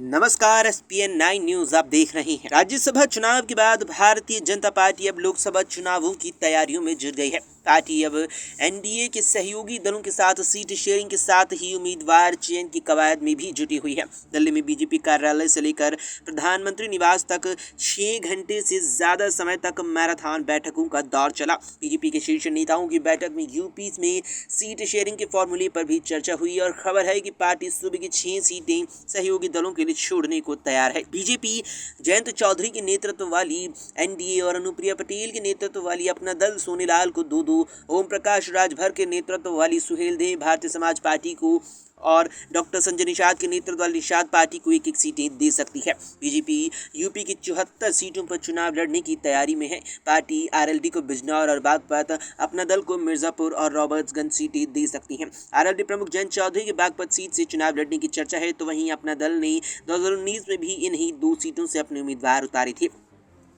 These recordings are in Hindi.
नमस्कार, SPN9 न्यूज आप देख रहे हैं। राज्यसभा चुनाव के बाद भारतीय जनता पार्टी अब लोकसभा चुनावों की तैयारियों में जुट गई है। पार्टी अब एनडीए के सहयोगी दलों के साथ सीट शेयरिंग के साथ ही उम्मीदवार चयन की कवायद में भी जुटी हुई है। दिल्ली में बीजेपी कार्यालय से लेकर प्रधानमंत्री निवास तक 6 घंटे से ज्यादा समय तक मैराथन बैठकों का दौर चला। बीजेपी के शीर्ष नेताओं की बैठक में यूपी में सीट शेयरिंग के फॉर्मूले पर भी चर्चा हुई और खबर है कि पार्टी सूबे की 6 सीटें सहयोगी दलों के लिए छोड़ने को तैयार है। बीजेपी जयंत चौधरी के नेतृत्व वाली एनडीए और अनुप्रिया पटेल के नेतृत्व वाली अपना दल सोनीलाल को 2-2, ओम प्रकाश राजभर के नेतृत्व वाली सुहेल देव भारतीय समाज पार्टी को और डॉक्टर संजय निषाद के नेतृत्व वाली निषाद पार्टी को 1-1 सीटें दे सकती है। बीजेपी यूपी की 74 सीटों पर चुनाव लड़ने की तैयारी में है। पार्टी आरएलडी को बिजनौर और बागपत, अपना दल को मिर्जापुर और रॉबर्ट्सगंज सीटें दे सकती हैं। आरएलडी प्रमुख जयंत चौधरी के बागपत सीट से चुनाव लड़ने की चर्चा है, तो वहीं अपना दल ने 2019 में भी इन्हीं 2 सीटों से अपने उम्मीदवार उतारे थे।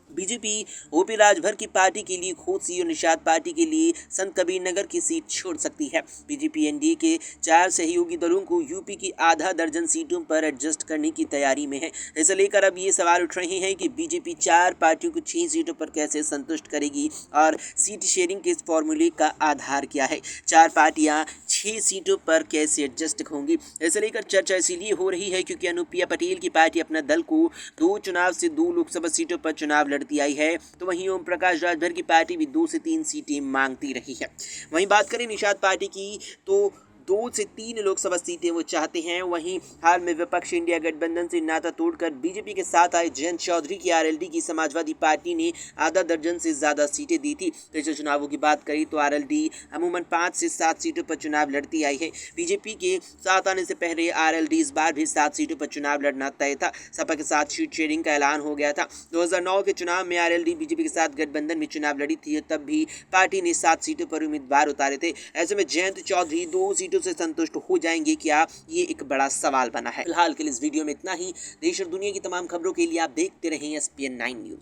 बीजेपी ओपी राजभर की पार्टी के लिए खोसी और निषाद पार्टी के लिए संत कबीर नगर की सीट छोड़ सकती है। बीजेपी एनडीए के 4 सहयोगी दलों को यूपी की आधा दर्जन सीटों पर एडजस्ट करने की तैयारी में है। इसे लेकर अब ये सवाल उठ रहे हैं कि बीजेपी 4 पार्टियों को 6 सीटों पर कैसे संतुष्ट करेगी और सीट शेयरिंग के इस फॉर्मूले का आधार क्या है। 4 पार्टियां 6 सीटों पर कैसे एडजस्ट होंगी, इसे लेकर चर्चा इसीलिए हो रही है क्योंकि अनुप्रिया पटेल की पार्टी अपना दल को 2 चुनाव से 2 लोकसभा सीटों पर चुनाव लड़ती आई है, तो वहीं ओम प्रकाश राजभर की पार्टी भी 2 से 3 सीटें मांगती रही है। वहीं बात करें निषाद पार्टी की, तो 2 से 3 लोकसभा सीटें वो चाहते हैं। वहीं हाल में विपक्ष इंडिया गठबंधन से नाता तोड़कर बीजेपी के साथ आए जयंत चौधरी की आरएलडी की समाजवादी पार्टी ने आधा दर्जन से ज्यादा सीटें दी थी। पिछले चुनावों की बात करें तो आरएलडी अमूमन 5 से 7 सीटों पर चुनाव लड़ती आई है। बीजेपी के साथ आने से पहले आरएलडी इस बार भी 7 सीटों पर चुनाव लड़ना तय था। सपा के साथ सीट शेयरिंग का ऐलान हो गया था। 2009 के चुनाव में आरएलडी बीजेपी के साथ गठबंधन में चुनाव लड़ी थी, तब भी पार्टी ने 7 सीटों पर उम्मीदवार उतारे थे। ऐसे में जयंत चौधरी 2 सीटों से संतुष्ट हो जाएंगे क्या, ये एक बड़ा सवाल बना है। फिलहाल के लिए इस वीडियो में इतना ही। देश और दुनिया की तमाम खबरों के लिए आप देखते रहें SPN9 न्यूज।